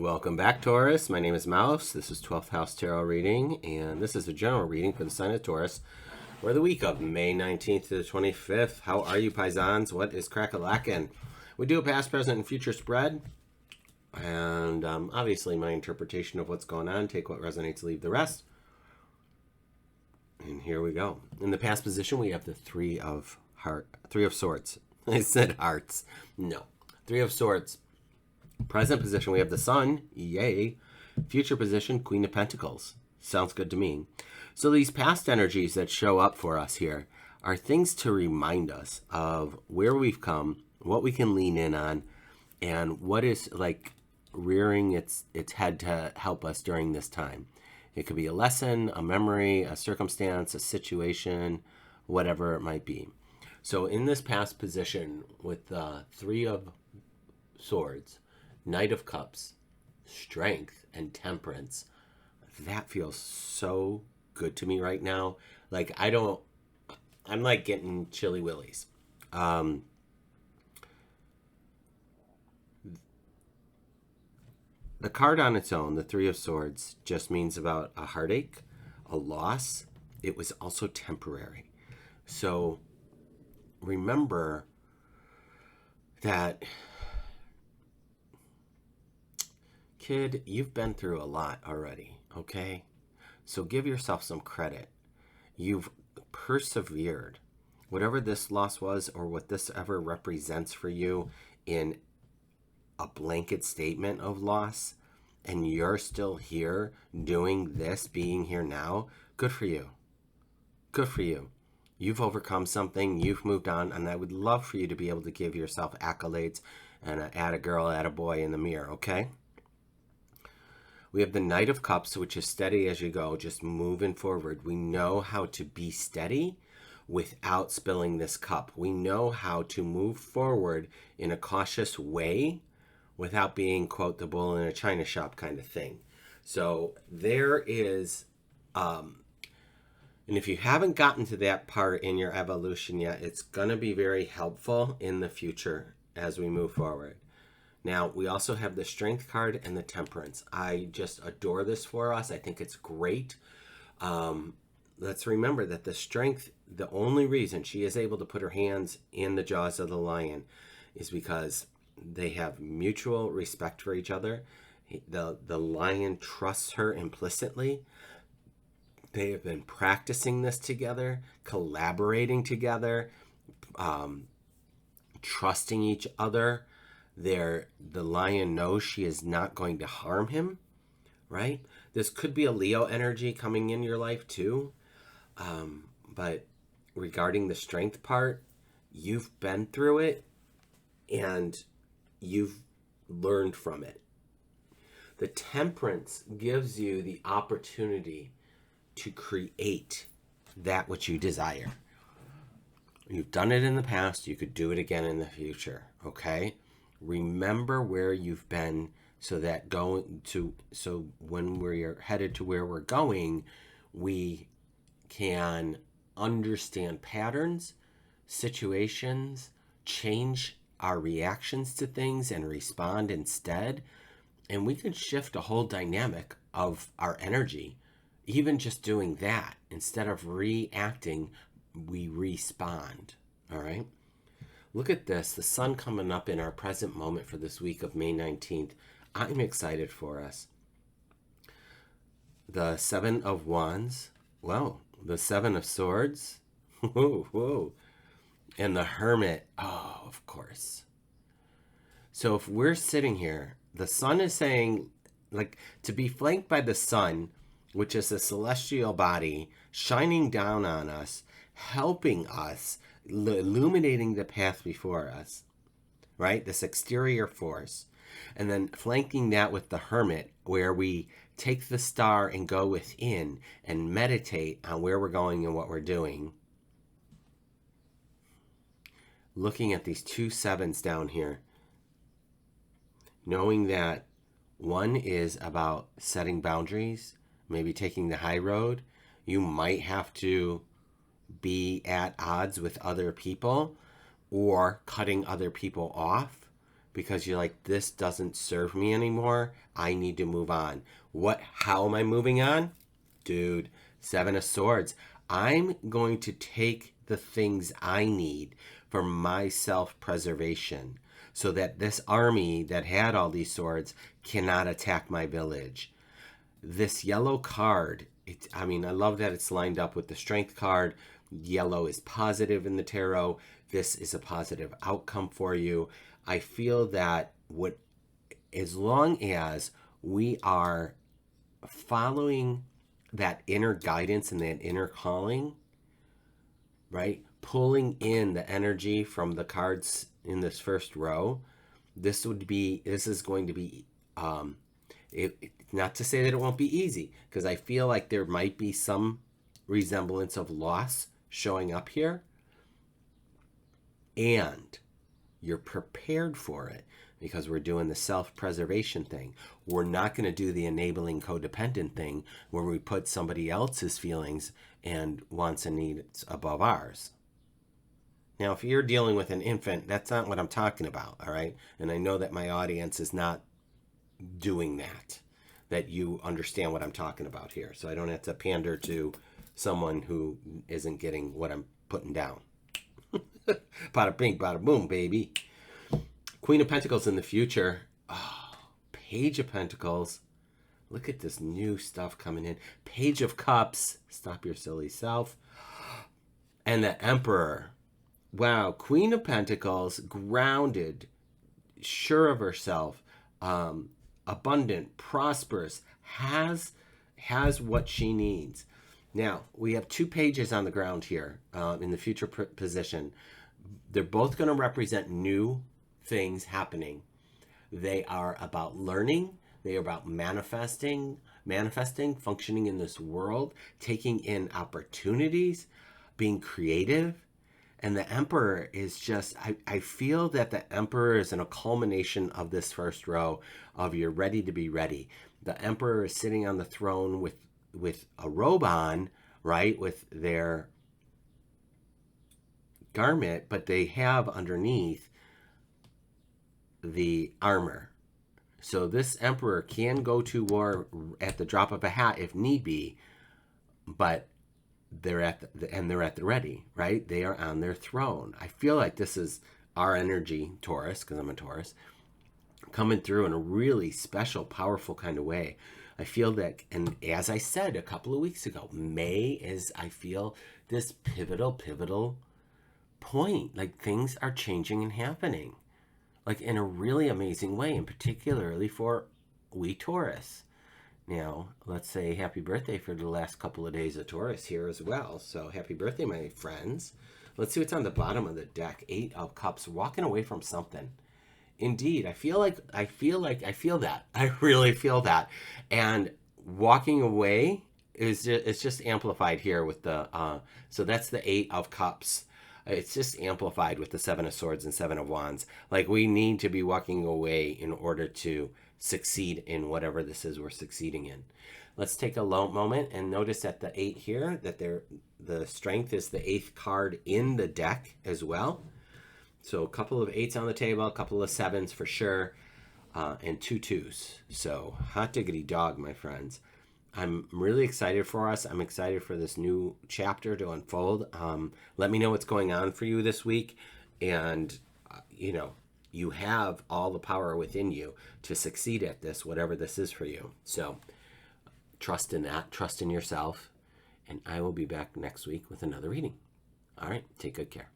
Welcome back, Taurus. My name is Mouse. This is 12th House Tarot reading, and this is a general reading for the sign of Taurus for the week of May 19th to the 25th. How are you, paisans? What is crack-a-lackin'? We do a past, present, and future spread, and obviously my interpretation of what's going on. Take what resonates, leave the rest. And here we go. In the past position, we have the Three of Swords. I said hearts. No. Three of Swords. Present position, we have the Sun. Yay. Future position, Queen of Pentacles. Sounds good to me. So these past energies that show up for us here are things to remind us of where we've come, what we can lean in on, and what is like rearing its head to help us during this time. It could be a lesson, a memory, a circumstance, a situation, whatever it might be. So in this past position with the Three of Swords, Knight of Cups, Strength, and Temperance, that feels so good to me right now. Like I'm like getting chilly willies. The card on its own, the Three of Swords, just means about a heartache, a loss. It was also temporary. So remember that, kid, you've been through a lot already, okay? So give yourself some credit. You've persevered. Whatever this loss was or what this ever represents for you in a blanket statement of loss, and you're still here doing this, being here now, good for you. Good for you. You've overcome something, you've moved on, and I would love for you to be able to give yourself accolades and add a girl, add a boy in the mirror, okay? We have the Knight of Cups, which is steady as you go, just moving forward. We know how to be steady without spilling this cup. We know how to move forward in a cautious way without being, quote, the bull in a china shop kind of thing. So there is, and if you haven't gotten to that part in your evolution yet, it's going to be very helpful in the future as we move forward. Now, we also have the Strength card and the Temperance. I just adore this for us. I think it's great. Let's remember that the Strength, the only reason she is able to put her hands in the jaws of the lion is because they have mutual respect for each other. The lion trusts her implicitly. They have been practicing this together, collaborating together, trusting each other. The lion knows she is not going to harm him, right? This could be a Leo energy coming in your life too. But regarding the Strength part, you've been through it and you've learned from it. The Temperance gives you the opportunity to create that which you desire. You've done it in the past, you could do it again in the future, okay? Remember where you've been so when we're headed to where we're going, we can understand patterns, situations, change our reactions to things and respond instead. And we can shift a whole dynamic of our energy. Even just doing that, instead of reacting, we respond, all right? Look at this, the sun coming up in our present moment for this week of May 19th. I'm excited for us. The Seven of Wands, well, the Seven of Swords, whoa, and the Hermit, oh, of course. So if we're sitting here, the sun is saying, like, to be flanked by the sun, which is a celestial body shining down on us, helping us, illuminating the path before us, right? This exterior force. And then flanking that with the Hermit, where we take the star and go within and meditate on where we're going and what we're doing. Looking at these two sevens down here, knowing that one is about setting boundaries, maybe taking the high road. You might have to be at odds with other people or cutting other people off because you're like, this doesn't serve me anymore. I need to move on. How am I moving on? Dude, Seven of Swords. I'm going to take the things I need for my self-preservation so that this army that had all these swords cannot attack my village. This yellow card, I love that it's lined up with the strength card. Yellow is positive in the tarot. This is a positive outcome for you. I feel that as long as we are following that inner guidance and that inner calling, right? Pulling in the energy from the cards in this first row, this is going to be, not to say that it won't be easy, because I feel like there might be some resemblance of loss showing up here, and you're prepared for it because we're doing the self-preservation thing. We're not going to do the enabling codependent thing where we put somebody else's feelings and wants and needs above ours. Now, if you're dealing with an infant, that's not what I'm talking about, all right? And I know that my audience is not doing that you understand what I'm talking about here. So I don't have to pander to someone who isn't getting what I'm putting down. Bada bing, bada boom, baby. Queen of Pentacles in the future. Oh, Page of Pentacles. Look at this new stuff coming in. Page of Cups. Stop your silly self. And the Emperor. Wow. Queen of Pentacles. Grounded. Sure of herself. Abundant. Prosperous. Has what she needs. Now, we have two pages on the ground here in the future position. They're both going to represent new things happening. They are about learning. They are about manifesting, functioning in this world, taking in opportunities, being creative. And the Emperor is just, I feel that the Emperor is in a culmination of this first row of you're ready to be ready. The Emperor is sitting on the throne with a robe on, right, with their garment, but they have underneath the armor. So this Emperor can go to war at the drop of a hat if need be, but they're at the ready, right? They are on their throne. I feel like this is our energy, Taurus, because I'm a Taurus, coming through in a really special, powerful kind of way. I feel that, and as I said a couple of weeks ago, May is, I feel, this pivotal point. Like, things are changing and happening, like, in a really amazing way, and particularly for we Taurus. Now, let's say happy birthday for the last couple of days of Taurus here as well. So happy birthday, my friends. Let's see what's on the bottom of the deck. 8 of Cups, walking away from something. Indeed, I feel that. I really feel that. And walking away it's just amplified here with the, so that's the 8 of Cups. It's just amplified with the 7 of Swords and 7 of Wands. Like, we need to be walking away in order to succeed in whatever this is we're succeeding in. Let's take a low moment and notice at the 8 here that the strength is the 8th card in the deck as well. So a couple of 8s on the table, a couple of 7s for sure, and 2 2s. So hot diggity dog, my friends. I'm really excited for us. I'm excited for this new chapter to unfold. Let me know what's going on for you this week. And, you have all the power within you to succeed at this, whatever this is for you. So trust in that, trust in yourself. And I will be back next week with another reading. All right, take good care.